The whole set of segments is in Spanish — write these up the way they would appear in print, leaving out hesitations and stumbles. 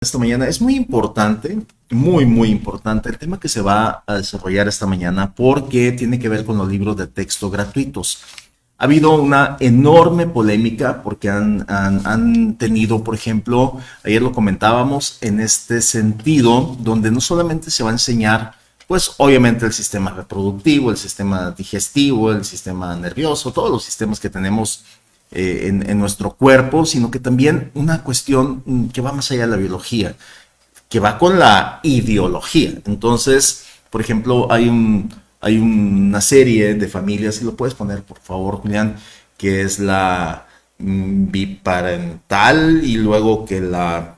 Esta mañana es muy importante, muy importante el tema que se va a desarrollar esta mañana porque tiene que ver con los libros de texto gratuitos. Ha habido una enorme polémica porque han tenido, por ejemplo, ayer lo comentábamos, en este sentido, donde no solamente se va a enseñar, pues obviamente el sistema reproductivo, el sistema digestivo, el sistema nervioso, todos los sistemas que tenemos en nuestro cuerpo, sino que también una cuestión que va más allá de la biología, que va con la ideología. Entonces, por ejemplo, hay una serie de familias, si lo puedes poner por favor, Julián, que es la biparental y luego que la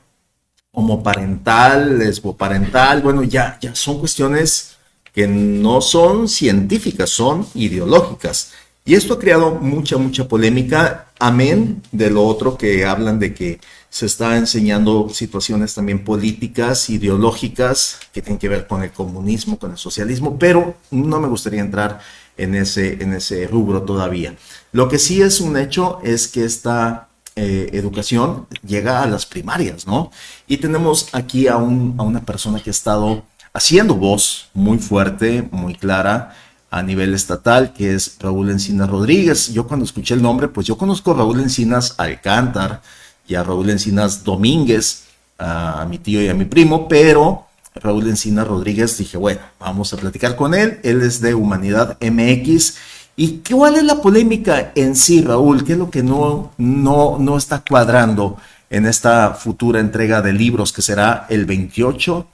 homoparental, lesboparental, bueno, ya son cuestiones que no son científicas, son ideológicas. Y esto ha creado mucha polémica, amén de lo otro que hablan de que se está enseñando situaciones también políticas, ideológicas, que tienen que ver con el comunismo, con el socialismo, pero no me gustaría entrar en ese rubro todavía. Lo que sí es un hecho es que esta educación llega a las primarias, ¿no? Y tenemos aquí a una persona que ha estado haciendo voz muy fuerte, muy clara a nivel estatal, que es Raúl Encinas Rodríguez. Yo cuando escuché el nombre, pues yo conozco a Raúl Encinas Alcántar y a Raúl Encinas Domínguez, a mi tío y a mi primo, pero Raúl Encinas Rodríguez dije, bueno, vamos a platicar con él. Él es de Humanidad MX. ¿Y cuál es la polémica en sí, Raúl? ¿Qué es lo que no está cuadrando en esta futura entrega de libros que será el 28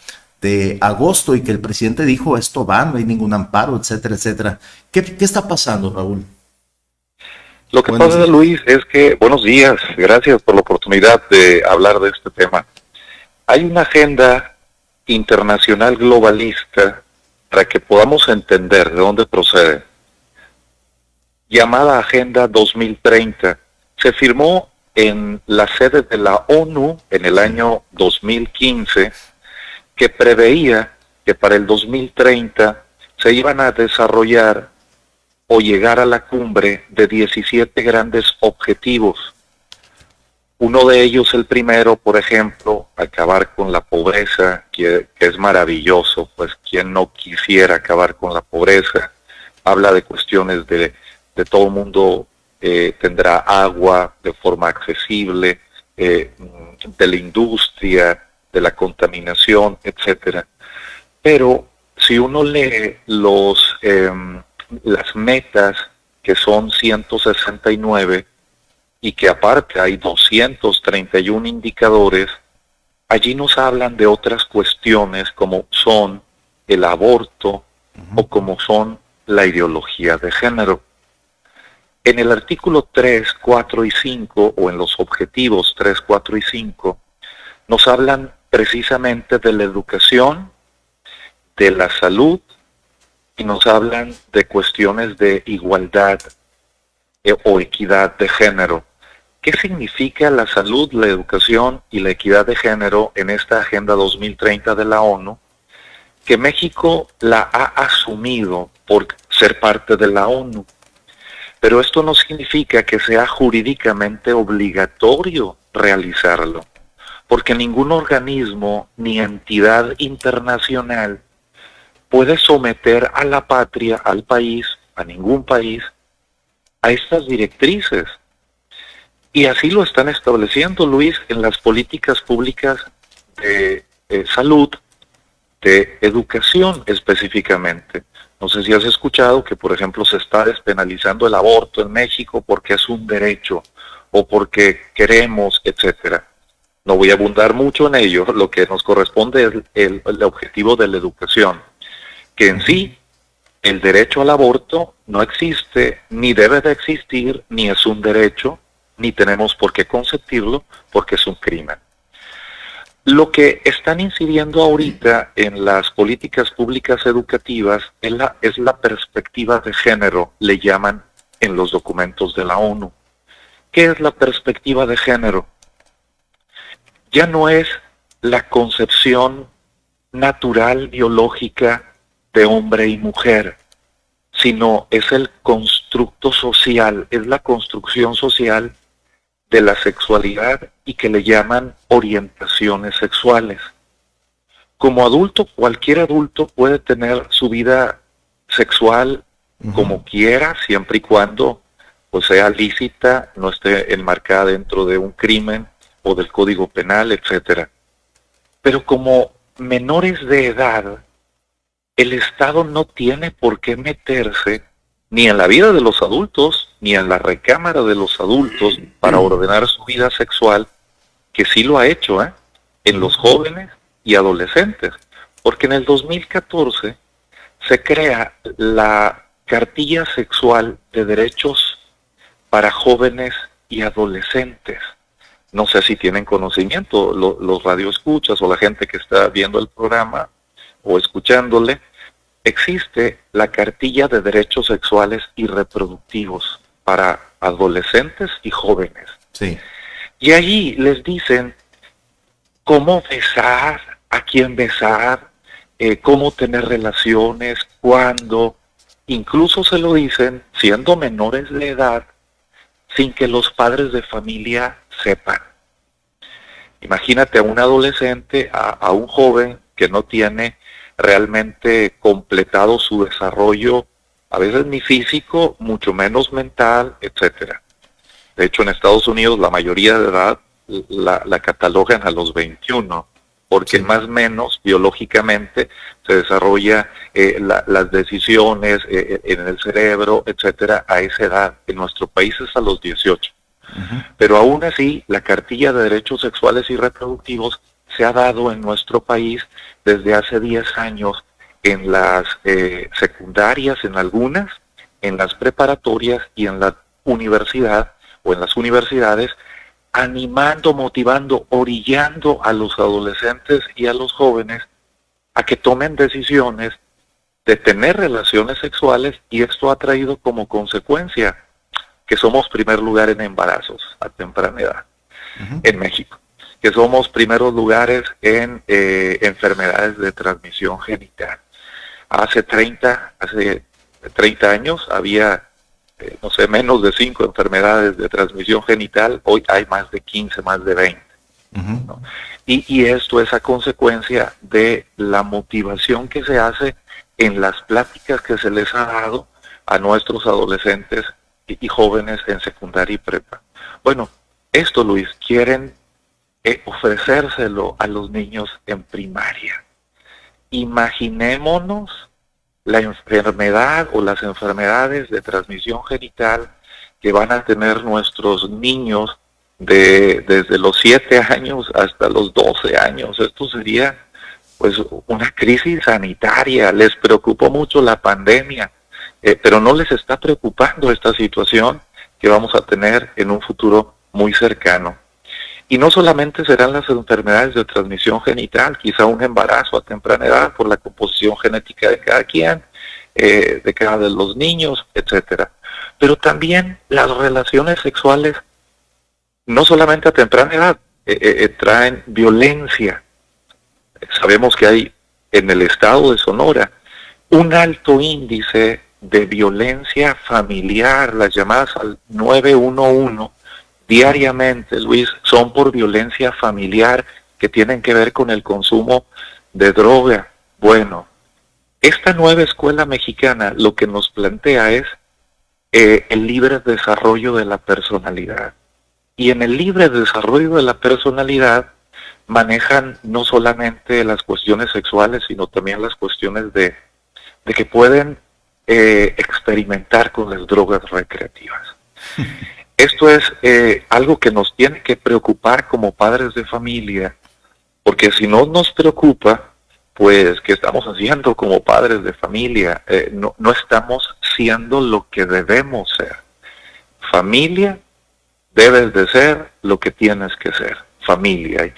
de agosto y que el presidente dijo esto va, no hay ningún amparo, etcétera, etcétera? ¿Qué está pasando, Raúl? Lo que Buenos pasa, días. Luis, es que, buenos días, gracias por la oportunidad de hablar de este tema. Hay una agenda internacional globalista para que podamos entender de dónde procede, llamada Agenda 2030. Se firmó en la sede de la ONU en el año 2015, que preveía que para el 2030 se iban a desarrollar o llegar a la cumbre de 17 grandes objetivos. Uno de ellos, el primero, por ejemplo, acabar con la pobreza, que es maravilloso, pues quien no quisiera acabar con la pobreza. Habla de cuestiones de todo el mundo tendrá agua de forma accesible, de la industria, de la contaminación, etcétera. Pero si uno lee las metas, que son 169, y que aparte hay 231 indicadores, allí nos hablan de otras cuestiones como son el aborto o como son la ideología de género. En el artículo 3, 4 y 5, o en los objetivos 3, 4 y 5, nos hablan precisamente de la educación, de la salud, y nos hablan de cuestiones de igualdad o equidad de género. ¿Qué significa la salud, la educación y la equidad de género en esta Agenda 2030 de la ONU? Que México la ha asumido por ser parte de la ONU, pero esto no significa que sea jurídicamente obligatorio realizarlo, porque ningún organismo ni entidad internacional puede someter a la patria, al país, a ningún país, a estas directrices. Y así lo están estableciendo, Luis, en las políticas públicas de salud, de educación específicamente. No sé si has escuchado que, por ejemplo, se está despenalizando el aborto en México porque es un derecho o porque queremos, etcétera. No voy a abundar mucho en ello, lo que nos corresponde es el objetivo de la educación, que en sí el derecho al aborto no existe, ni debe de existir, ni es un derecho, ni tenemos por qué consentirlo, porque es un crimen. Lo que están incidiendo ahorita en las políticas públicas educativas es la perspectiva de género, le llaman en los documentos de la ONU. ¿Qué es la perspectiva de género? Ya no es la concepción natural, biológica de hombre y mujer, sino es el constructo social, es la construcción social de la sexualidad y que le llaman orientaciones sexuales. Como adulto, cualquier adulto puede tener su vida sexual como quiera, siempre y cuando pues, sea lícita, no esté enmarcada dentro de un crimen o del Código Penal, etcétera. Pero como menores de edad, el Estado no tiene por qué meterse ni en la vida de los adultos, ni en la recámara de los adultos para ordenar su vida sexual, que sí lo ha hecho, en los jóvenes y adolescentes. Porque en el 2014 se crea la Cartilla Sexual de Derechos para Jóvenes y Adolescentes. No sé si tienen conocimiento los radioescuchas o la gente que está viendo el programa o escuchándole. Existe la Cartilla de Derechos Sexuales y Reproductivos para adolescentes y jóvenes. Sí. Y allí les dicen cómo besar, a quién besar, cómo tener relaciones, cuándo. Incluso se lo dicen siendo menores de edad, sin que los padres de familia sepan. Imagínate a un adolescente, a un joven que no tiene realmente completado su desarrollo, a veces ni físico, mucho menos mental, etcétera. De hecho, en Estados Unidos la mayoría de edad la catalogan a los 21, porque más o menos biológicamente se desarrolla las decisiones en el cerebro, etcétera, a esa edad. En nuestro país es a los 18. Pero aún así, la Cartilla de Derechos Sexuales y Reproductivos se ha dado en nuestro país desde hace 10 años en las secundarias, en algunas, en las preparatorias y en la universidad o en las universidades, animando, motivando, orillando a los adolescentes y a los jóvenes a que tomen decisiones de tener relaciones sexuales, y esto ha traído como consecuencia que somos primer lugar en embarazos a temprana edad en México, que somos primeros lugares en enfermedades de transmisión genital. Hace 30 años había, no sé, menos de 5 enfermedades de transmisión genital, hoy hay más de 15, más de 20. ¿No? Y esto es a consecuencia de la motivación que se hace en las pláticas que se les ha dado a nuestros adolescentes y jóvenes en secundaria y prepa. Bueno, esto, Luis, quieren ofrecérselo a los niños en primaria. Imaginémonos la enfermedad o las enfermedades de transmisión genital que van a tener nuestros niños desde los 7 años hasta los 12 años. Esto sería pues una crisis sanitaria. Les preocupó mucho la pandemia, pero no les está preocupando esta situación que vamos a tener en un futuro muy cercano. Y no solamente serán las enfermedades de transmisión genital, quizá un embarazo a temprana edad por la composición genética de cada quien, de cada de los niños, etcétera. Pero también las relaciones sexuales, no solamente a temprana edad, traen violencia. Sabemos que hay en el estado de Sonora un alto índice de violencia familiar. Las llamadas al 911 diariamente, Luis, son por violencia familiar que tienen que ver con el consumo de droga. Bueno, esta nueva escuela mexicana lo que nos plantea es el libre desarrollo de la personalidad. Y en el libre desarrollo de la personalidad manejan no solamente las cuestiones sexuales, sino también las cuestiones de que pueden experimentar con las drogas recreativas. Esto es algo que nos tiene que preocupar como padres de familia, porque si no nos preocupa, pues, ¿qué estamos haciendo como padres de familia? No estamos siendo lo que debemos ser. Familia, debes de ser lo que tienes que ser, familia, y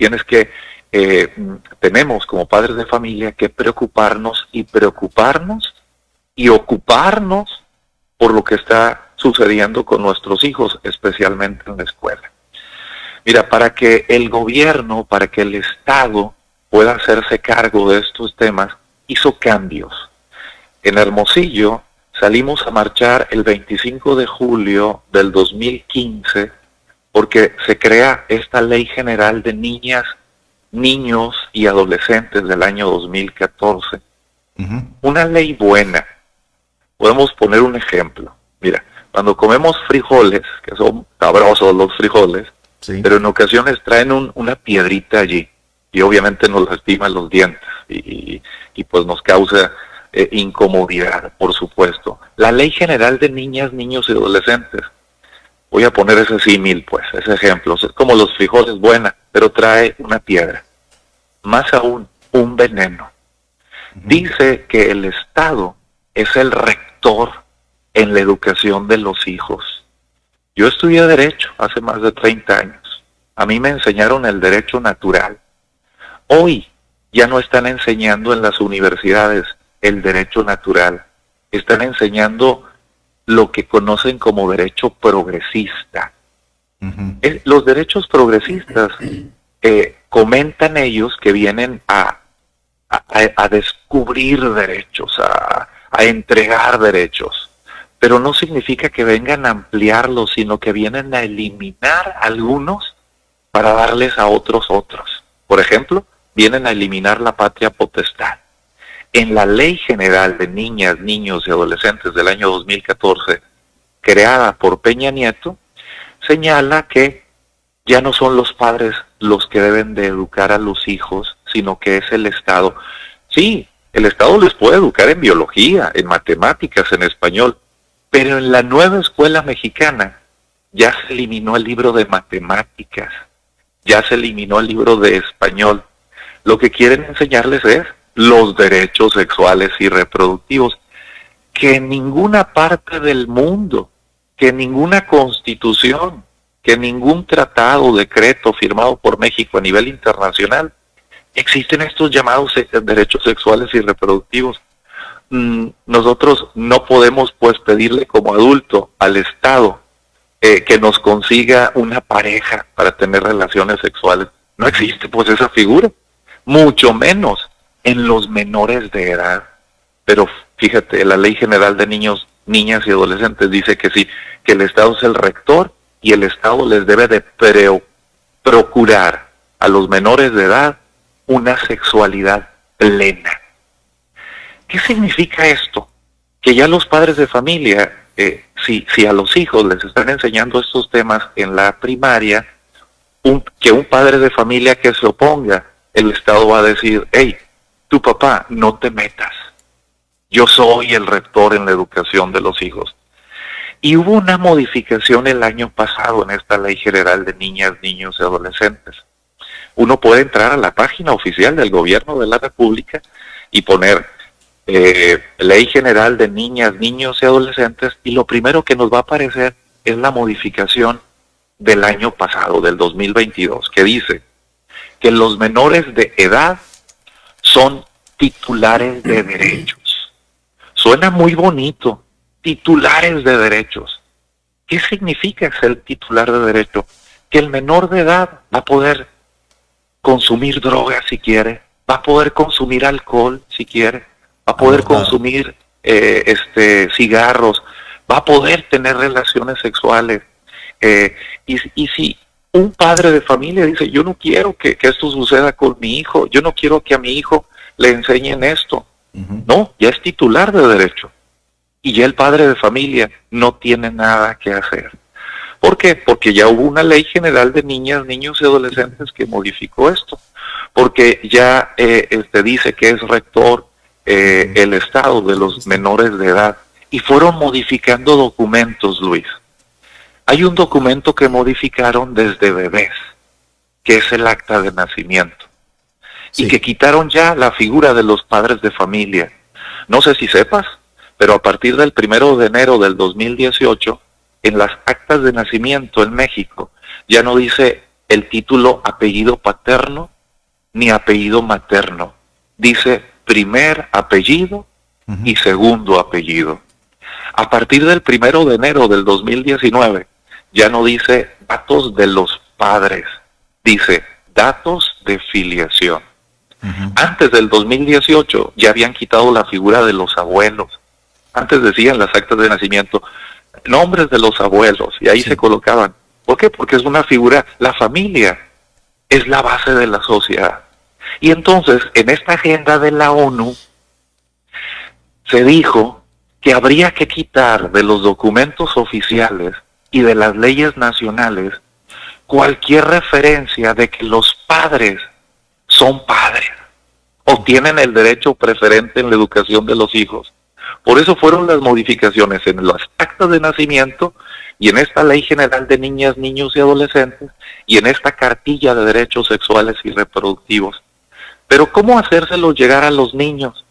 tenemos como padres de familia que preocuparnos y ocuparnos por lo que está sucediendo con nuestros hijos, especialmente en la escuela. Mira, para que el gobierno, para que el Estado pueda hacerse cargo de estos temas, hizo cambios. En Hermosillo salimos a marchar el 25 de julio del 2015 porque se crea esta Ley General de Niñas, Niños y Adolescentes del año 2014. Una ley buena. Podemos poner un ejemplo. Mira, cuando comemos frijoles, que son sabrosos los frijoles, Sí. pero en ocasiones traen una piedrita allí y obviamente nos lastiman los dientes y pues nos causa incomodidad, por supuesto. La Ley General de Niñas, Niños y Adolescentes, voy a poner ese símil, pues, ese ejemplo, es como los frijoles, buena, pero trae una piedra, más aún, un veneno. Dice que el Estado es el rector en la educación de los hijos. Yo estudié Derecho hace más de 30 años. A mí me enseñaron el derecho natural. Hoy ya no están enseñando en las universidades el derecho natural. Están enseñando lo que conocen como derecho progresista. Los derechos progresistas comentan ellos que vienen a descubrir derechos, a entregar derechos. Pero no significa que vengan a ampliarlos, sino que vienen a eliminar algunos para darles a otros. Por ejemplo, vienen a eliminar la patria potestad. En la Ley General de Niñas, Niños y Adolescentes del año 2014, creada por Peña Nieto, señala que ya no son los padres los que deben de educar a los hijos, sino que es el Estado. Sí, el Estado les puede educar en biología, en matemáticas, en español, pero en la nueva escuela mexicana ya se eliminó el libro de matemáticas, ya se eliminó el libro de español. Lo que quieren enseñarles es los derechos sexuales y reproductivos, que en ninguna parte del mundo, que en ninguna constitución, que en ningún tratado o decreto firmado por México a nivel internacional existen estos llamados derechos sexuales y reproductivos. Nosotros no podemos pues pedirle como adulto al Estado que nos consiga una pareja para tener relaciones sexuales. No existe pues esa figura, mucho menos en los menores de edad. Pero fíjate, la Ley General de Niños, Niñas y Adolescentes dice que sí, que el Estado es el rector y el Estado les debe de procurar a los menores de edad una sexualidad plena. ¿Qué significa esto? Que ya los padres de familia, si a los hijos les están enseñando estos temas en la primaria, que un padre de familia que se oponga, el Estado va a decir, hey, tu papá, no te metas. Yo soy el rector en la educación de los hijos. Y hubo una modificación el año pasado en esta Ley General de Niñas, Niños y Adolescentes. Uno puede entrar a la página oficial del Gobierno de la República y poner Ley General de Niñas, Niños y Adolescentes, y lo primero que nos va a aparecer es la modificación del año pasado, del 2022, que dice que los menores de edad son titulares de derechos. Suena muy bonito, titulares de derechos. ¿Qué significa ser titular de derecho? Que el menor de edad va a poder consumir drogas si quiere, va a poder consumir alcohol si quiere, va a poder consumir cigarros, va a poder tener relaciones sexuales. Y si un padre de familia dice, yo no quiero que esto suceda con mi hijo, yo no quiero que a mi hijo le enseñen esto, no, ya es titular de derecho. Y ya el padre de familia no tiene nada que hacer. ¿Por qué? Porque ya hubo una Ley General de Niñas, Niños y Adolescentes que modificó esto. Porque ya dice que es rector el Estado de los menores de edad. Y fueron modificando documentos, Luis. Hay un documento que modificaron desde bebés, que es el acta de nacimiento. Sí. Y que quitaron ya la figura de los padres de familia. No sé si sepas, pero a partir del 1 de enero del 2018, en las actas de nacimiento en México, ya no dice el título apellido paterno ni apellido materno. Dice primer apellido y segundo apellido. A partir del 1 de enero del 2019, ya no dice datos de los padres, dice datos de filiación. Antes del 2018 ya habían quitado la figura de los abuelos. Antes decían las actas de nacimiento nombres de los abuelos y ahí se colocaban. ¿Por qué? Porque es una figura, la familia es la base de la sociedad. Y entonces, en esta agenda de la ONU, se dijo que habría que quitar de los documentos oficiales y de las leyes nacionales cualquier referencia de que los padres son padres o tienen el derecho preferente en la educación de los hijos. Por eso fueron las modificaciones en las actas de nacimiento y en esta Ley General de Niñas, Niños y Adolescentes y en esta Cartilla de Derechos Sexuales y Reproductivos. Pero ¿cómo hacérselo llegar a los niños?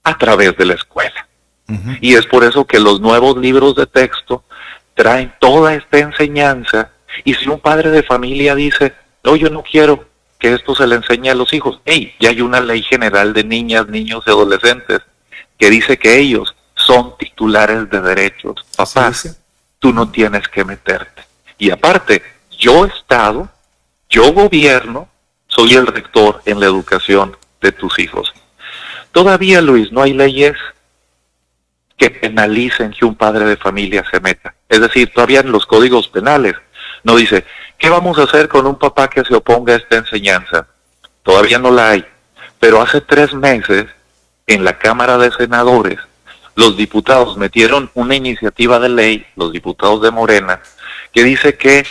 A través de la escuela. Y es por eso que los nuevos libros de texto traen toda esta enseñanza. Y si un padre de familia dice, no, yo no quiero que esto se le enseñe a los hijos, hey, ya hay una Ley General de Niñas, Niños y Adolescentes que dice que ellos son titulares de derechos. Papá, tú no tienes que meterte. Y aparte, yo Estado, yo gobierno, soy el rector en la educación de tus hijos. Todavía, Luis, no hay leyes que penalicen que un padre de familia se meta. Es decir, todavía en los códigos penales no dice, ¿qué vamos a hacer con un papá que se oponga a esta enseñanza? Todavía no la hay. Pero hace 3 meses, en la Cámara de Senadores, los diputados metieron una iniciativa de ley, los diputados de Morena, que dice que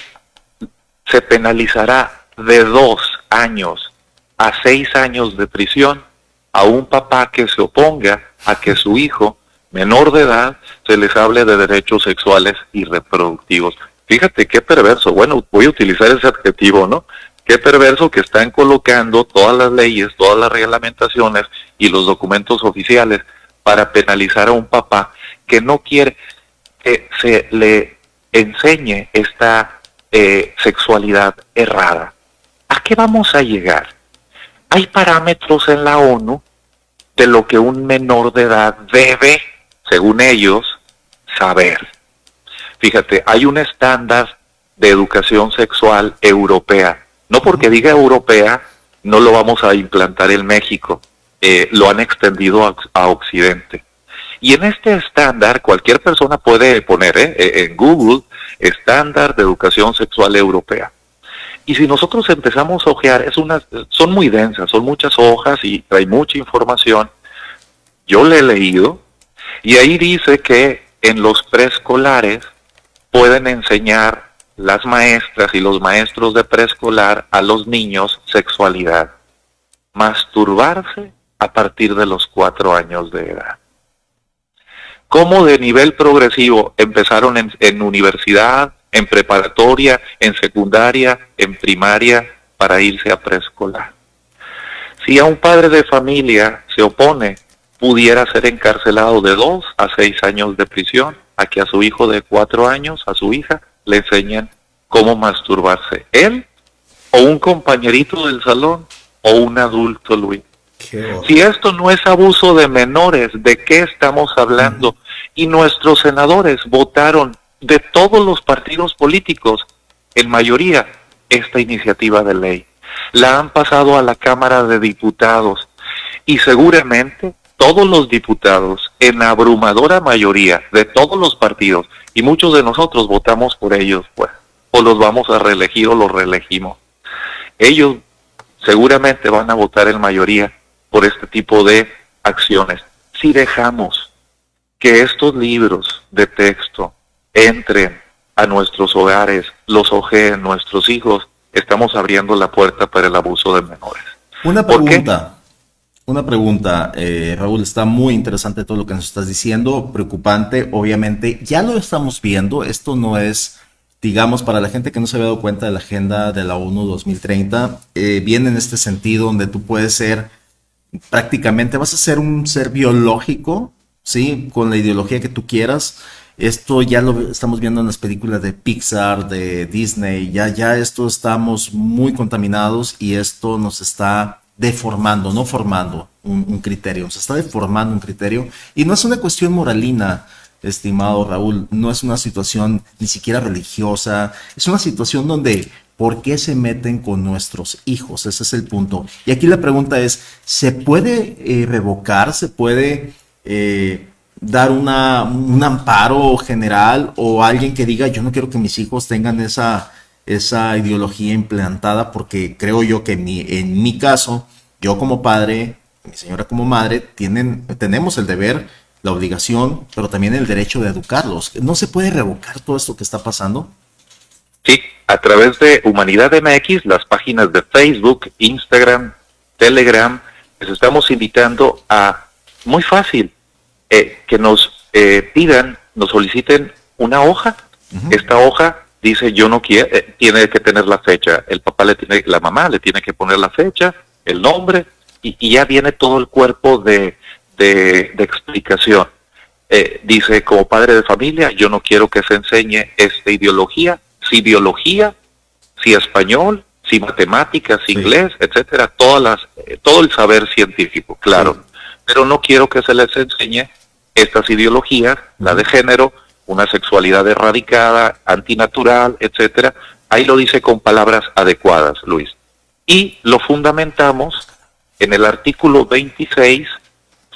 se penalizará de 2 años a 6 años de prisión a un papá que se oponga a que su hijo menor de edad se les hable de derechos sexuales y reproductivos. Fíjate qué perverso, bueno, voy a utilizar ese adjetivo, ¿no? Qué perverso que están colocando todas las leyes, todas las reglamentaciones y los documentos oficiales para penalizar a un papá que no quiere que se le enseñe esta sexualidad errada. ¿A qué vamos a llegar? Hay parámetros en la ONU de lo que un menor de edad debe, según ellos, saber. Fíjate, hay un estándar de educación sexual europea. No porque diga europea, no lo vamos a implantar en México. Lo han extendido a Occidente. Y en este estándar, cualquier persona puede poner en Google, estándar de educación sexual europea. Y si nosotros empezamos a hojear, son muy densas, son muchas hojas y trae mucha información. Yo le he leído y ahí dice que en los preescolares pueden enseñar las maestras y los maestros de preescolar a los niños sexualidad. Masturbarse a partir de los 4 años de edad. ¿Cómo de nivel progresivo empezaron en universidad, en preparatoria, en secundaria, en primaria, para irse a preescolar? Si a un padre de familia se opone, pudiera ser encarcelado de 2 a 6 años de prisión, a que a su hijo de 4 años, a su hija, le enseñen cómo masturbarse. Él, o un compañerito del salón, o un adulto, Luis. Si esto no es abuso de menores, ¿de qué estamos hablando? Y nuestros senadores votaron de todos los partidos políticos, en mayoría, esta iniciativa de ley. La han pasado a la Cámara de Diputados y seguramente todos los diputados, en abrumadora mayoría de todos los partidos, y muchos de nosotros votamos por ellos, pues, o los vamos a reelegir o los reelegimos. Ellos seguramente van a votar en mayoría por este tipo de acciones. Si dejamos que estos libros de texto entren a nuestros hogares, los ojeen nuestros hijos, estamos abriendo la puerta para el abuso de menores. Una pregunta, Raúl, está muy interesante todo lo que nos estás diciendo, preocupante, obviamente, ya lo estamos viendo, esto no es, digamos, para la gente que no se había dado cuenta de la agenda de la ONU 2030, viene en este sentido donde tú puedes ser, prácticamente vas a ser un ser biológico, ¿sí? Con la ideología que tú quieras. Esto ya lo estamos viendo en las películas de Pixar, de Disney, ya esto estamos muy contaminados y esto nos está deformando, no formando un criterio, se está deformando un criterio y no es una cuestión moralina, estimado Raúl, no es una situación ni siquiera religiosa, es una situación donde ¿por qué se meten con nuestros hijos? Ese es el punto. Y aquí la pregunta es, ¿se puede revocar? ¿Se puede dar un amparo general o alguien que diga yo no quiero que mis hijos tengan esa esa ideología implantada, porque creo yo que en mi caso, yo como padre, mi señora como madre, tenemos el deber, la obligación, pero también el derecho de educarlos. ¿No se puede revocar todo esto que está pasando? Sí, a través de Humanidad MX, las páginas de Facebook, Instagram, Telegram, les estamos invitando a, muy fácil, que nos pidan, nos soliciten una hoja. Esta hoja dice yo no quiero, tiene que tener la fecha, la mamá le tiene que poner la fecha, el nombre, y ya viene todo el cuerpo de explicación. Dice, como padre de familia, yo no quiero que se enseñe esta ideología, si biología, si español, si matemáticas, si inglés, etcétera, todo el saber científico, claro. Sí. Pero no quiero que se les enseñe estas ideologías, la de género, una sexualidad erradicada, antinatural, etcétera. Ahí lo dice con palabras adecuadas, Luis. Y lo fundamentamos en el artículo 26,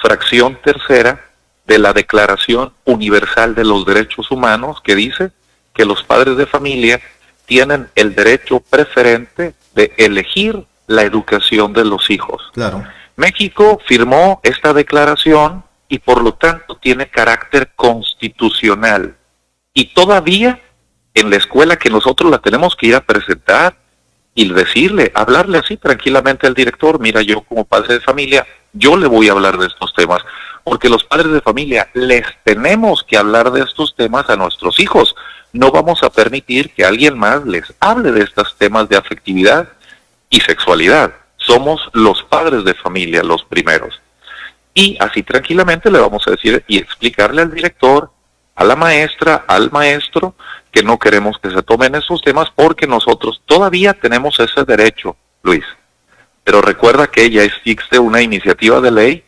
fracción tercera, de la Declaración Universal de los Derechos Humanos, que dice que los padres de familia tienen el derecho preferente de elegir la educación de los hijos. Claro. México firmó esta declaración y por lo tanto tiene carácter constitucional. Y todavía en la escuela que nosotros la tenemos que ir a presentar y decirle, hablarle así tranquilamente al director, mira, yo como padre de familia, yo le voy a hablar de estos temas, porque los padres de familia les tenemos que hablar de estos temas a nuestros hijos. No vamos a permitir que alguien más les hable de estos temas de afectividad y sexualidad. Somos los padres de familia los primeros. Y así tranquilamente le vamos a decir y explicarle al director, a la maestra, al maestro, que no queremos que se tomen esos temas porque nosotros todavía tenemos ese derecho, Luis. Pero recuerda que ya existe una iniciativa de ley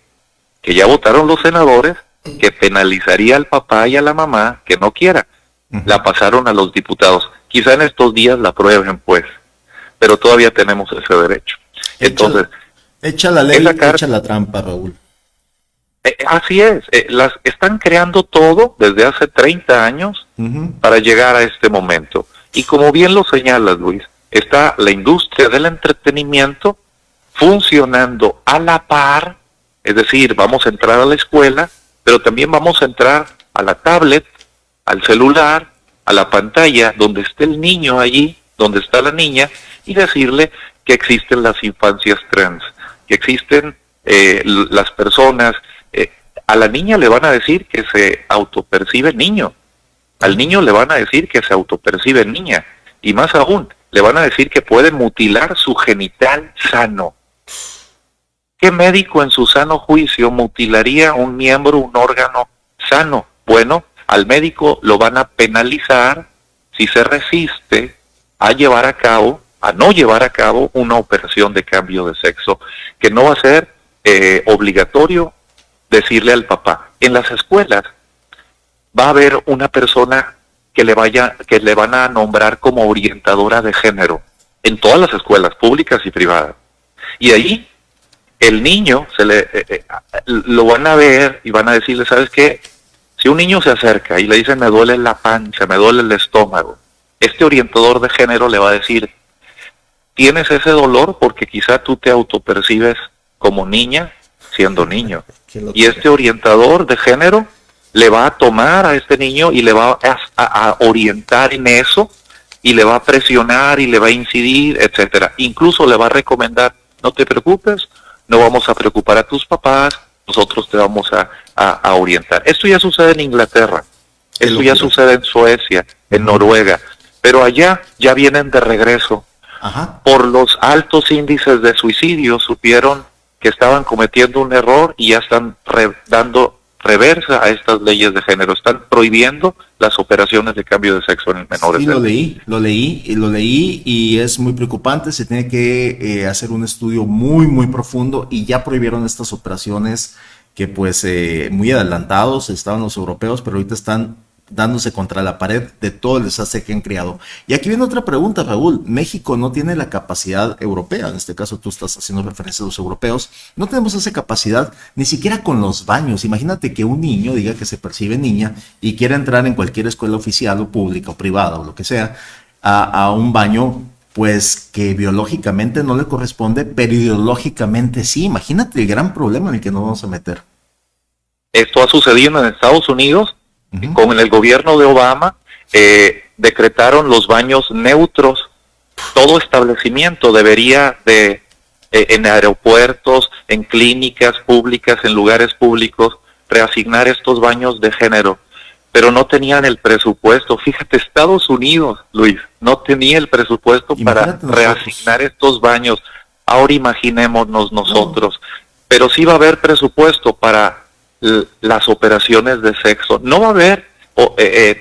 que ya votaron los senadores que penalizaría al papá y a la mamá que no quiera. La pasaron a los diputados. Quizá en estos días la aprueben, pues, pero todavía tenemos ese derecho. Entonces, echa la ley, echa la trampa, Raúl. Así es, las están creando todo desde hace 30 años para llegar a este momento. Y como bien lo señalas, Luis, está la industria del entretenimiento funcionando a la par, es decir, vamos a entrar a la escuela, pero también vamos a entrar a la tablet, al celular, a la pantalla, donde esté el niño allí, donde está la niña, y decirle que existen las infancias trans, que existen las personas. A la niña le van a decir que se autopercibe niño, al niño le van a decir que se autopercibe niña, y más aún, le van a decir que puede mutilar su genital sano. ¿Qué médico en su sano juicio mutilaría un miembro, un órgano sano? Bueno, al médico lo van a penalizar si se resiste a no llevar a cabo una operación de cambio de sexo, que no va a ser obligatorio decirle al papá. En las escuelas va a haber una persona que le van a nombrar como orientadora de género, en todas las escuelas públicas y privadas. Y ahí el niño lo van a ver y van a decirle, ¿sabes qué? Si un niño se acerca y le dice, me duele la panza, me duele el estómago, este orientador de género le va a decir, tienes ese dolor porque quizá tú te autopercibes como niña siendo niño. Y este orientador de género le va a tomar a este niño y le va a orientar en eso, y le va a presionar y le va a incidir, etcétera. Incluso le va a recomendar, no te preocupes, no vamos a preocupar a tus papás, nosotros te vamos a orientar. Esto ya sucede en Inglaterra, esto ya sucede en Suecia, en Noruega, pero allá ya vienen de regreso. Ajá. Por los altos índices de suicidio supieron que estaban cometiendo un error y ya están dando reversa a estas leyes de género, están prohibiendo las operaciones de cambio de sexo en menores. Sí, lo leí y es muy preocupante. Se tiene que hacer un estudio muy, muy profundo, y ya prohibieron estas operaciones que pues muy adelantados estaban los europeos, pero ahorita están dándose contra la pared de todo el desastre que han creado. Y aquí viene otra pregunta, Raúl. México no tiene la capacidad europea, en este caso tú estás haciendo referencia a los europeos, no tenemos esa capacidad ni siquiera con los baños. Imagínate que un niño diga que se percibe niña y quiera entrar en cualquier escuela oficial o pública o privada o lo que sea. a un baño, pues que biológicamente no le corresponde, pero ideológicamente sí. Imagínate el gran problema en el que nos vamos a meter. Esto ha sucedido en Estados Unidos, con el gobierno de Obama, decretaron los baños neutros. Todo establecimiento debería de, en aeropuertos, en clínicas públicas, en lugares públicos, reasignar estos baños de género. Pero no tenían el presupuesto. Fíjate, Estados Unidos, Luis, no tenía el presupuesto para reasignar estos baños. Ahora imaginémonos nosotros. Pero sí va a haber presupuesto para las operaciones de sexo. No va a haber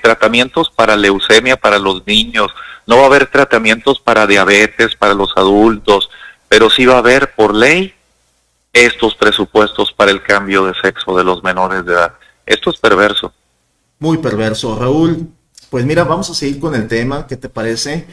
tratamientos para leucemia para los niños, no va a haber tratamientos para diabetes para los adultos, pero sí va a haber por ley estos presupuestos para el cambio de sexo de los menores de edad. Esto es perverso. Muy perverso, Raúl. Pues mira, vamos a seguir con el tema, ¿qué te parece?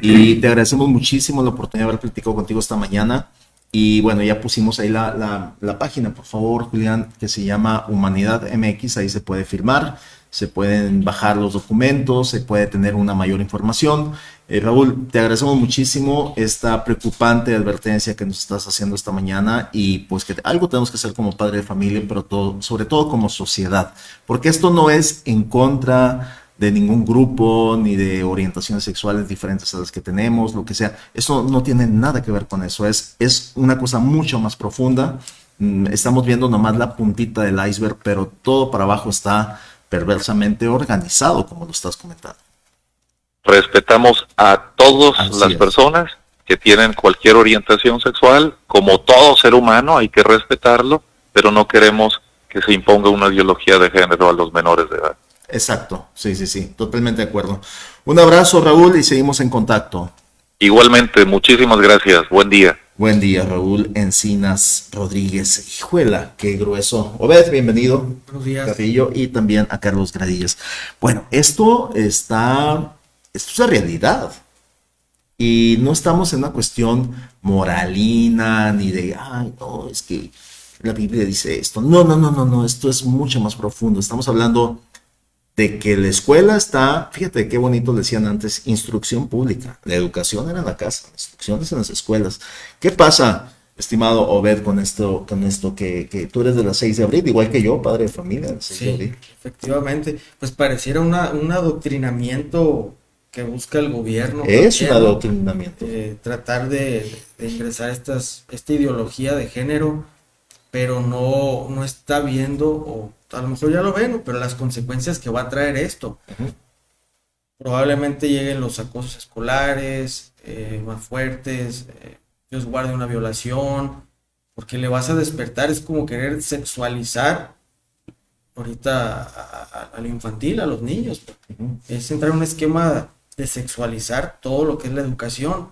Y te agradecemos muchísimo la oportunidad de haber platicado contigo esta mañana. Y bueno, ya pusimos ahí la página, por favor, Julián, que se llama Humanidad MX, ahí se puede firmar, se pueden bajar los documentos, se puede tener una mayor información. Raúl, te agradecemos muchísimo esta preocupante advertencia que nos estás haciendo esta mañana y pues que algo tenemos que hacer como padre de familia, pero sobre todo como sociedad, porque esto no es en contra de ningún grupo, ni de orientaciones sexuales diferentes a las que tenemos, lo que sea. Eso no tiene nada que ver con eso, es una cosa mucho más profunda. Estamos viendo nomás la puntita del iceberg, pero todo para abajo está perversamente organizado, como lo estás comentando. Respetamos a todas las personas que tienen cualquier orientación sexual, como todo ser humano, hay que respetarlo, pero no queremos que se imponga una ideología de género a los menores de edad. Exacto, sí, totalmente de acuerdo. Un abrazo, Raúl, y seguimos en contacto. Igualmente, muchísimas gracias, buen día. Buen día, Raúl Encinas Rodríguez. Hijuela, qué grueso. Obed, bienvenido. Buenos días. Carrillo, y también a Carlos Gradillas. Bueno, esto es la realidad. Y no estamos en una cuestión moralina, ni de, ay, no, es que la Biblia dice esto. No, esto es mucho más profundo. Estamos hablando de que la escuela está, fíjate qué bonito decían antes, instrucción pública. La educación era en la casa, la instrucción es en las escuelas. ¿Qué pasa, estimado Obed, con esto que tú eres de la 6 de abril, igual que yo, padre de familia? Sí, efectivamente. Pues pareciera un adoctrinamiento que busca el gobierno. Es un adoctrinamiento. Tratar de ingresar esta ideología de género, pero no está viendo, o a lo mejor ya lo ven, pero las consecuencias que va a traer esto. Probablemente lleguen los acosos escolares más fuertes, Dios guarde una violación, porque le vas a despertar, es como querer sexualizar ahorita a lo infantil, a los niños. Es entrar en un esquema de sexualizar todo lo que es la educación.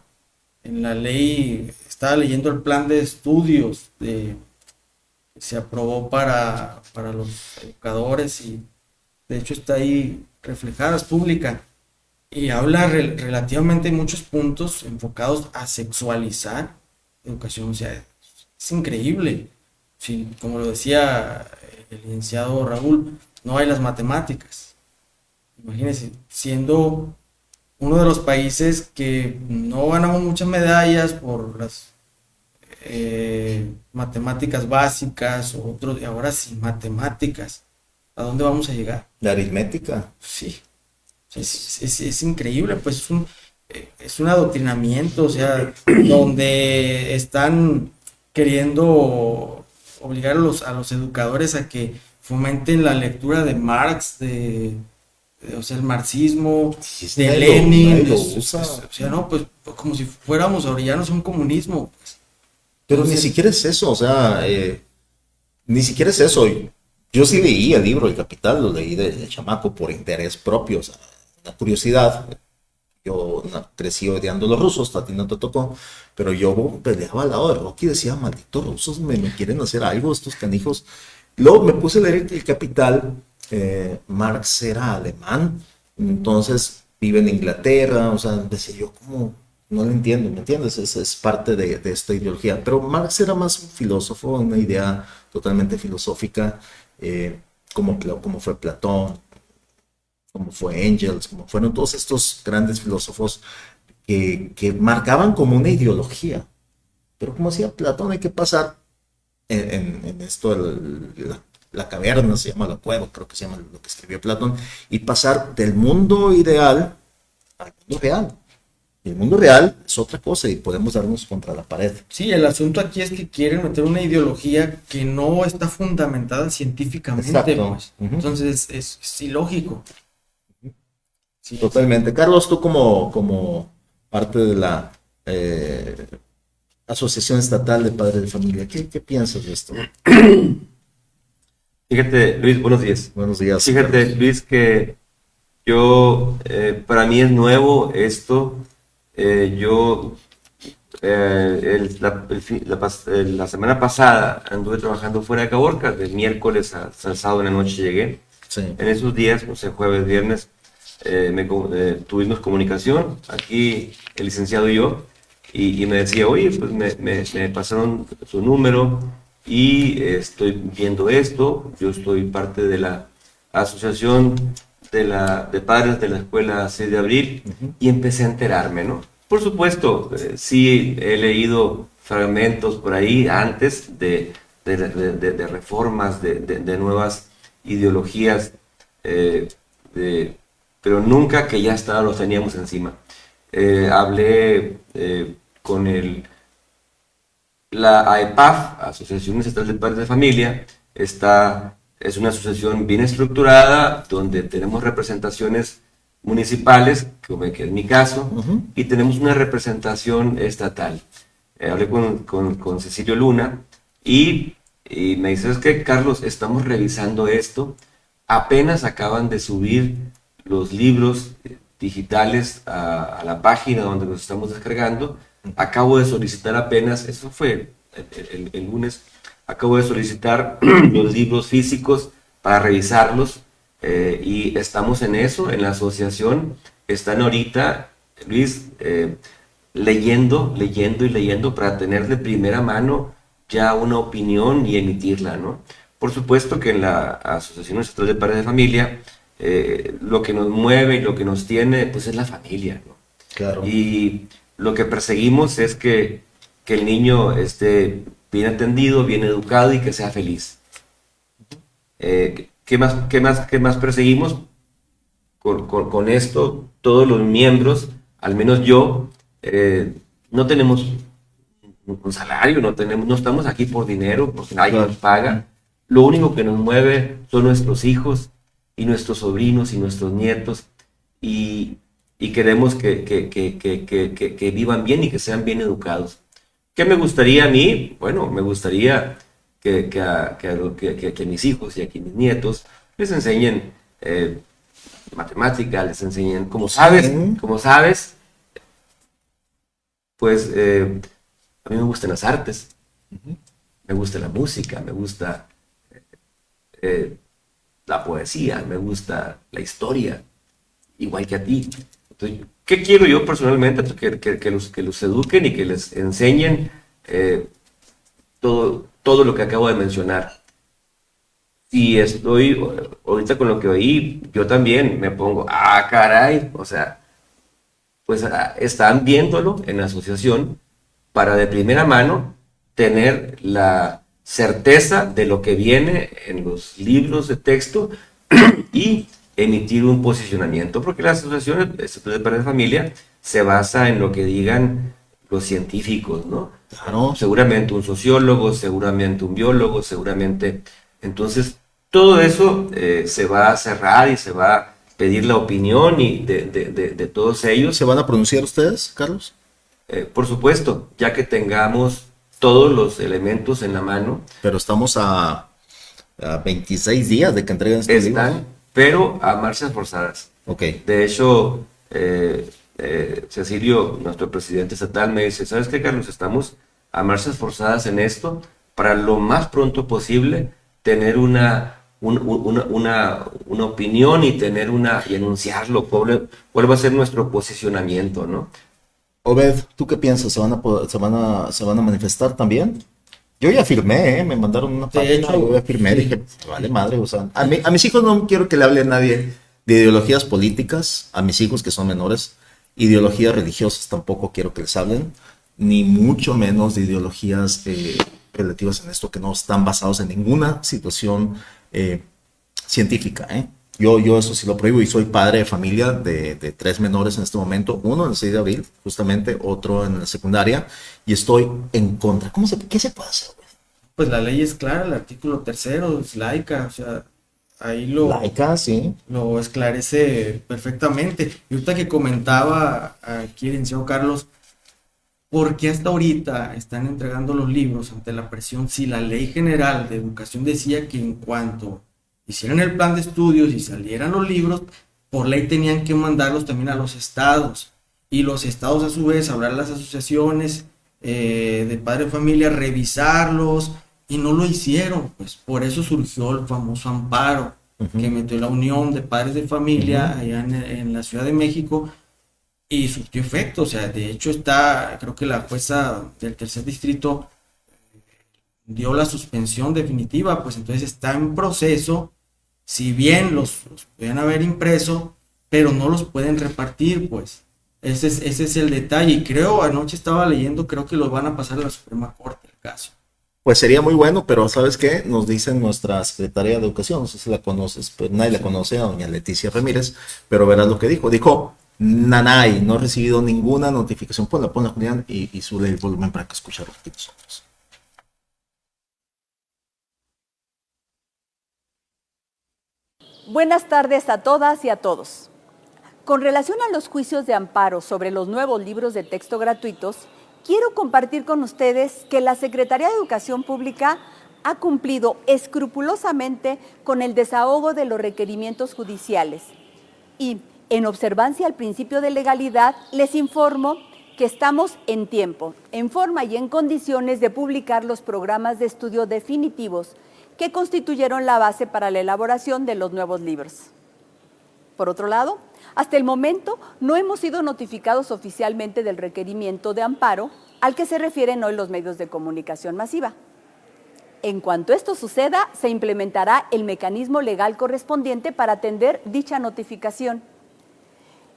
En la ley, estaba leyendo el plan de estudios se aprobó para los educadores y de hecho está ahí reflejada, es pública y habla relativamente muchos puntos enfocados a sexualizar educación. O sea, es increíble. Sí, como lo decía el licenciado Raúl, no hay las matemáticas. Imagínense, siendo uno de los países que no ganamos muchas medallas por las matemáticas básicas o otros, y ahora sin matemáticas, ¿a dónde vamos a llegar? La aritmética. Sí, es increíble, pues es un adoctrinamiento, o sea, donde están queriendo obligar a los educadores a que fomenten la lectura de Marx, o sea, el marxismo, de Lenin, o sea, no, pues como si fuéramos orillanos a un comunismo, pues. Pero ni siquiera es eso, o sea, ni siquiera es eso. Yo sí leí el libro El Capital, lo leí de chamaco por interés propio, o sea, una curiosidad. Yo crecí odiando a los rusos, a ti no te tocó, pero yo peleaba al lado de Rocky y decía, malditos rusos, me quieren hacer algo estos canijos. Luego me puse a leer El Capital, Marx era alemán, entonces vive en Inglaterra, o sea, decía yo, ¿cómo? No lo entiendo, ¿me entiendes? Es parte de esta ideología. Pero Marx era más un filósofo, una idea totalmente filosófica, como fue Platón, como fue Engels, como fueron todos estos grandes filósofos que marcaban como una ideología. Pero como decía Platón, hay que pasar en esto, la caverna se llama, la cueva, creo que se llama lo que escribió Platón, y pasar del mundo ideal al mundo real. Y el mundo real es otra cosa y podemos darnos contra la pared. Sí, el asunto aquí es que quieren meter una ideología que no está fundamentada científicamente, Exacto. pues. Ujú. Entonces es ilógico. Sí, Totalmente. Carlos, tú como parte de la Asociación Estatal de Padres de Familia, ¿qué piensas de esto? Fíjate, Luis, buenos días. Buenos días. Fíjate, Carlos. Luis, que yo, para mí es nuevo esto. Yo, la semana pasada anduve trabajando fuera de Caborca, de miércoles a sábado en la noche llegué. Sí. En esos días, no sé, jueves, viernes, tuvimos comunicación, aquí el licenciado y yo, y me decía, oye, pues me pasaron su número y estoy viendo esto, yo estoy parte de la asociación de padres de la escuela 6 de abril, y empecé a enterarme, ¿no? Por supuesto, sí he leído fragmentos por ahí antes de reformas, de nuevas ideologías, pero nunca que ya los teníamos encima. Hablé con la AEPAF, Asociación Estatal de Padres de Familia. Es una asociación bien estructurada, donde tenemos representaciones municipales, que es mi caso, y tenemos una representación estatal. Hablé con Cecilio Luna y me dice, es que Carlos, estamos revisando esto, apenas acaban de subir los libros digitales a la página donde los estamos descargando. Acabo de solicitar apenas, eso fue el lunes, acabo de solicitar los libros físicos para revisarlos, y estamos en eso, en la asociación. Están ahorita, Luis, leyendo y leyendo para tener de primera mano ya una opinión y emitirla, ¿no? Por supuesto que en la Asociación Estatal de Padres de Familia, lo que nos mueve y lo que nos tiene, pues es la familia, ¿no? Claro. Y lo que perseguimos es que el niño esté bien atendido, bien educado y que sea feliz. ¿Qué más perseguimos? Con esto, todos los miembros, al menos yo, no tenemos un salario, no estamos aquí por dinero, porque nadie nos paga. Lo único que nos mueve son nuestros hijos y nuestros sobrinos y nuestros nietos, y queremos que vivan bien y que sean bien educados. ¿Qué me gustaría a mí? Bueno, me gustaría que a mis hijos y a mis nietos les enseñen matemática, les enseñen, como sabes, pues a mí me gustan las artes, me gusta la música, me gusta la poesía, me gusta la historia, igual que a ti. Entonces, ¿qué quiero yo personalmente? Que los eduquen y que les enseñen todo lo que acabo de mencionar. Y estoy, ahorita con lo que oí, yo también me pongo, caray, o sea, pues están viéndolo en la asociación para de primera mano tener la certeza de lo que viene en los libros de texto y emitir un posicionamiento, porque la asociación de padres de familia se basa en lo que digan los científicos, ¿no? Claro. Seguramente un sociólogo, seguramente un biólogo, seguramente. Entonces, todo eso se va a cerrar y se va a pedir la opinión de todos ellos. ¿Se van a pronunciar ustedes, Carlos? Por supuesto, ya que tengamos todos los elementos en la mano. Pero estamos a 26 días de que entreguen estos libros. Pero a marchas forzadas. Ok. De hecho, Cecilio, nuestro presidente estatal, me dice, ¿sabes qué, Carlos? Estamos a marchas forzadas en esto para lo más pronto posible tener una opinión y enunciarlo, cuál va a ser nuestro posicionamiento, ¿no? Obed, ¿tú qué piensas? ¿Se van a manifestar también? Yo ya firmé, me mandaron una página, yo ya firmé, dije, vale madre, o sea, a mis hijos no quiero que le hable a nadie De ideologías políticas, a mis hijos que son menores, ideologías religiosas tampoco quiero que les hablen, ni mucho menos de ideologías relativas en esto que no están basados en ninguna situación científica. Yo eso sí lo prohíbo y soy padre de familia de 3 menores en este momento, uno en el 6 de abril, justamente, otro en la secundaria, y estoy en contra. ¿Qué se puede hacer, güey? Pues la ley es clara, el artículo 3º es laica, o sea, ahí Laica, sí. lo esclarece perfectamente. Y ahorita que comentaba aquí el licenciado Carlos, ¿por qué hasta ahorita están entregando los libros ante la presión si la Ley General de Educación decía que en cuanto hicieran el plan de estudios y salieran los libros, por ley tenían que mandarlos también a los estados? Y los estados a su vez, hablar a las asociaciones de padres de familia, revisarlos, y no lo hicieron. Pues por eso surgió el famoso amparo que metió la Unión de Padres de Familia allá en la Ciudad de México, y surtió efecto. O sea, de hecho creo que la jueza del tercer distrito dio la suspensión definitiva, pues entonces está en proceso. Si bien los pueden haber impreso, pero no los pueden repartir, pues ese es el detalle. Y creo, anoche estaba leyendo, creo que los van a pasar a la Suprema Corte el caso. Pues sería muy bueno, pero ¿sabes qué? Nos dice nuestra secretaria de Educación, no sé si la conoces, pues nadie la conoce, a doña Leticia Ramírez, pero verás lo que dijo. Dijo, nanay, no he recibido ninguna notificación. Ponla, Julián, y sube el volumen para que escuchar los tipos. Buenas tardes a todas y a todos. Con relación a los juicios de amparo sobre los nuevos libros de texto gratuitos, quiero compartir con ustedes que la Secretaría de Educación Pública ha cumplido escrupulosamente con el desahogo de los requerimientos judiciales y, en observancia al principio de legalidad, les informo que estamos en tiempo, en forma y en condiciones de publicar los programas de estudio definitivos que constituyeron la base para la elaboración de los nuevos libros. Por otro lado, hasta el momento no hemos sido notificados oficialmente del requerimiento de amparo al que se refieren hoy los medios de comunicación masiva. En cuanto esto suceda, se implementará el mecanismo legal correspondiente para atender dicha notificación.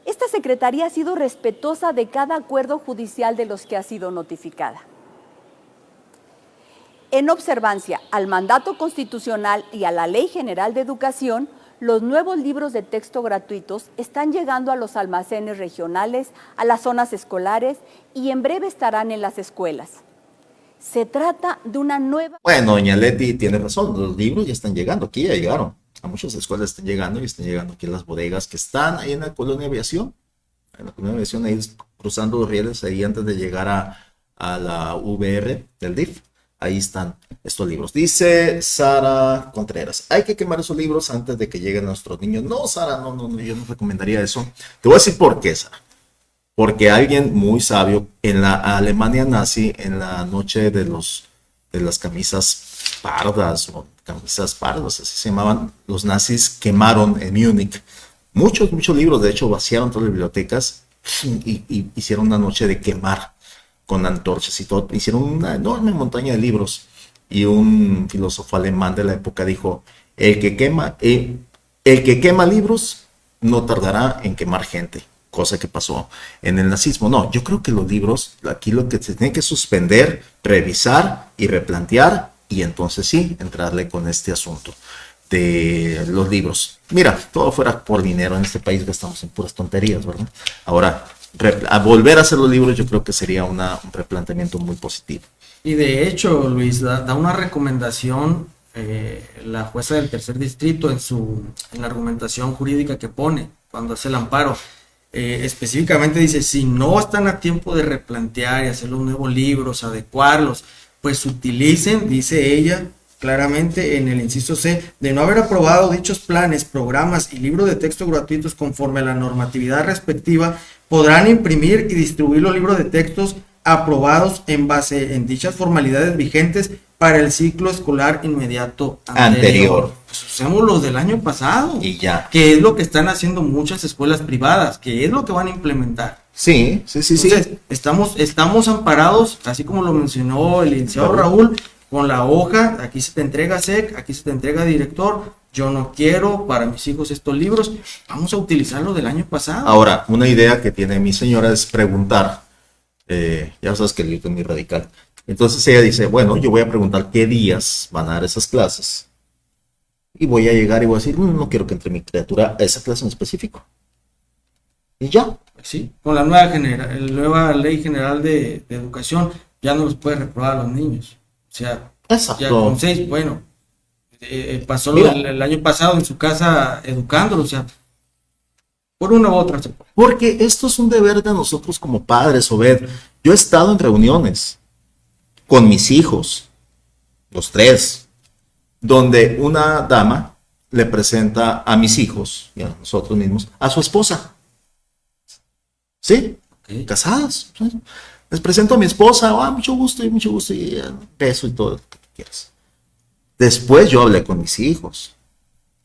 Esta Secretaría ha sido respetuosa de cada acuerdo judicial de los que ha sido notificada. En observancia al mandato constitucional y a la Ley General de Educación, los nuevos libros de texto gratuitos están llegando a los almacenes regionales, a las zonas escolares y en breve estarán en las escuelas. Se trata de una nueva... Bueno, doña Leti tiene razón, los libros ya están llegando, aquí ya llegaron. A muchas escuelas están llegando y están llegando aquí a las bodegas que están ahí en la Colonia Aviación. En la Colonia Aviación, ahí cruzando los rieles, ahí antes de llegar a la VR del DIF. Ahí están estos libros. Dice Sara Contreras, hay que quemar esos libros antes de que lleguen nuestros niños. No, Sara, no, yo no recomendaría eso. Te voy a decir por qué, Sara. Porque alguien muy sabio en la Alemania nazi, en la noche de las camisas pardas, así se llamaban, los nazis quemaron en Múnich muchos libros. De hecho, vaciaron todas las bibliotecas y hicieron una noche de quemar con antorchas y todo. Hicieron una enorme montaña de libros y un filósofo alemán de la época dijo, el que quema libros no tardará en quemar gente, cosa que pasó en el nazismo. No, yo creo que los libros, aquí lo que se tiene que suspender, revisar y replantear, y entonces sí, entrarle con este asunto de los libros. Mira, todo fuera por dinero, en este país gastamos en puras tonterías, ¿verdad? Ahora, a volver a hacer los libros yo creo que sería un replanteamiento muy positivo. Y de hecho, Luis, da una recomendación la jueza del tercer distrito en la argumentación jurídica que pone cuando hace el amparo. Específicamente dice, si no están a tiempo de replantear y hacer los nuevos libros, adecuarlos, pues utilicen, dice ella claramente en el inciso C, de no haber aprobado dichos planes, programas y libros de texto gratuitos conforme a la normatividad respectiva, podrán imprimir y distribuir los libros de textos aprobados en base en dichas formalidades vigentes para el ciclo escolar inmediato anterior. Pues usemos los del año pasado. Y ya. Que es lo que están haciendo muchas escuelas privadas, que es lo que van a implementar. Sí. Entonces, estamos amparados, así como lo mencionó el licenciado Raúl, con la hoja, aquí se te entrega SEC, aquí se te entrega director, yo no quiero para mis hijos estos libros, vamos a utilizar lo del año pasado. Ahora, una idea que tiene mi señora es preguntar, ya sabes que el libro es muy radical. Entonces ella dice, bueno, yo voy a preguntar qué días van a dar esas clases. Y voy a llegar y voy a decir, no quiero que entre mi criatura a esa clase en específico. Y ya. Sí, con la nueva ley general de educación ya no los puede reprobar a los niños. O sea, Exacto. ya con 6, bueno, pasó Mira. el año pasado en su casa educándolo, o sea, por una u otra. Porque esto es un deber de nosotros como padres, Obed. Yo he estado en reuniones con mis hijos, los 3, donde una dama le presenta a mis hijos y a nosotros mismos a su esposa. ¿Sí? Ok. Casadas. Les presento a mi esposa, mucho gusto, y beso y todo lo que quieras. Después yo hablé con mis hijos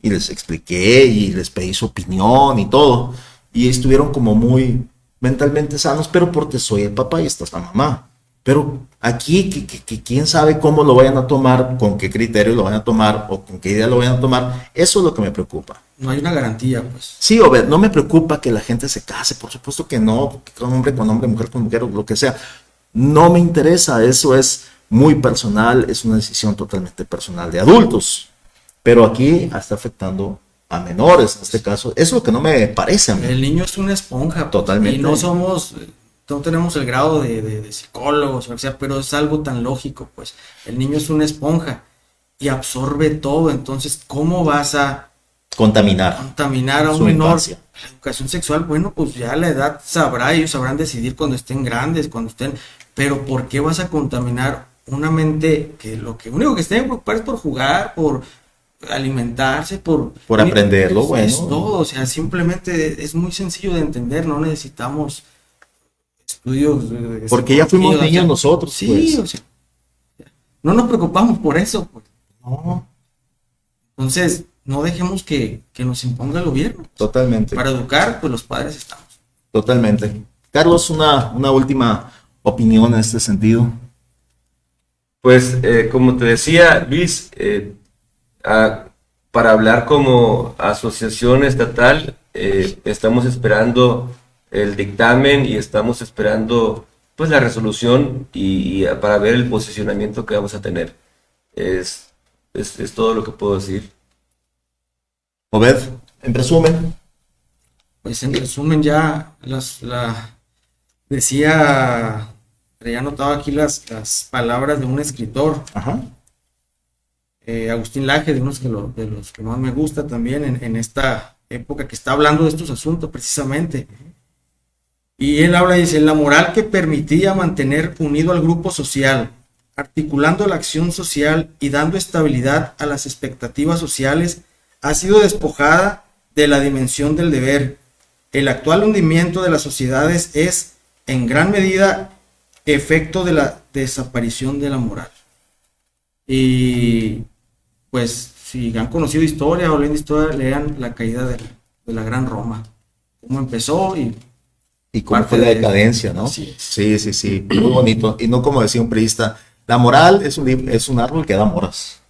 y les expliqué y les pedí su opinión y todo. Y estuvieron como muy mentalmente sanos, pero porque soy el papá y esta es la mamá. Pero aquí, que quién sabe cómo lo vayan a tomar, con qué criterio lo vayan a tomar o con qué idea lo vayan a tomar, eso es lo que me preocupa. No hay una garantía, pues. Sí, Obed, no me preocupa que la gente se case, por supuesto que no, que con hombre, mujer con mujer, o lo que sea. No me interesa, eso es muy personal, es una decisión totalmente personal de adultos. Pero aquí está afectando a menores, en este caso. Eso es lo que no me parece a mí. El niño es una esponja, pues, Totalmente. y no tenemos el grado de psicólogos, o sea, pero es algo tan lógico, pues. El niño es una esponja y absorbe todo, entonces, ¿cómo vas a Contaminar contaminar a un su menor? infancia. La educación sexual, bueno, pues ya la edad sabrá, ellos sabrán decidir cuando estén grandes, pero ¿por qué vas a contaminar una mente que lo único que se tiene que preocupar es por jugar, por alimentarse, por aprenderlo, es bueno. todo, o sea, simplemente es muy sencillo de entender, no necesitamos estudios Porque ya fuimos psicología, niños o sea, nosotros, sí, pues. o sea, no nos preocupamos por eso, pues. No, Entonces, no dejemos que nos imponga el gobierno. totalmente. Para educar, pues los padres estamos. Totalmente. Carlos, una última opinión en este sentido. Pues como te decía, Luis, para hablar como asociación estatal, estamos esperando el dictamen y estamos esperando pues la resolución y para ver el posicionamiento que vamos a tener. Es todo lo que puedo decir. Obed, en resumen. Pues en resumen ya decía, ya anotaba aquí las palabras de un escritor, Ajá. Agustín Laje, de los que más me gusta también en esta época que está hablando de estos asuntos precisamente. Y él habla, dice, la moral que permitía mantener unido al grupo social, articulando la acción social y dando estabilidad a las expectativas sociales, ha sido despojada de la dimensión del deber. El actual hundimiento de las sociedades es, en gran medida, efecto de la desaparición de la moral. Y pues, si han conocido historia o leen historia, lean La caída de la Gran Roma. Cómo empezó y cómo parte fue la de- decadencia, ¿no? Así es. Sí. Muy bonito. Y no como decía un priista, la moral es un árbol que da moras.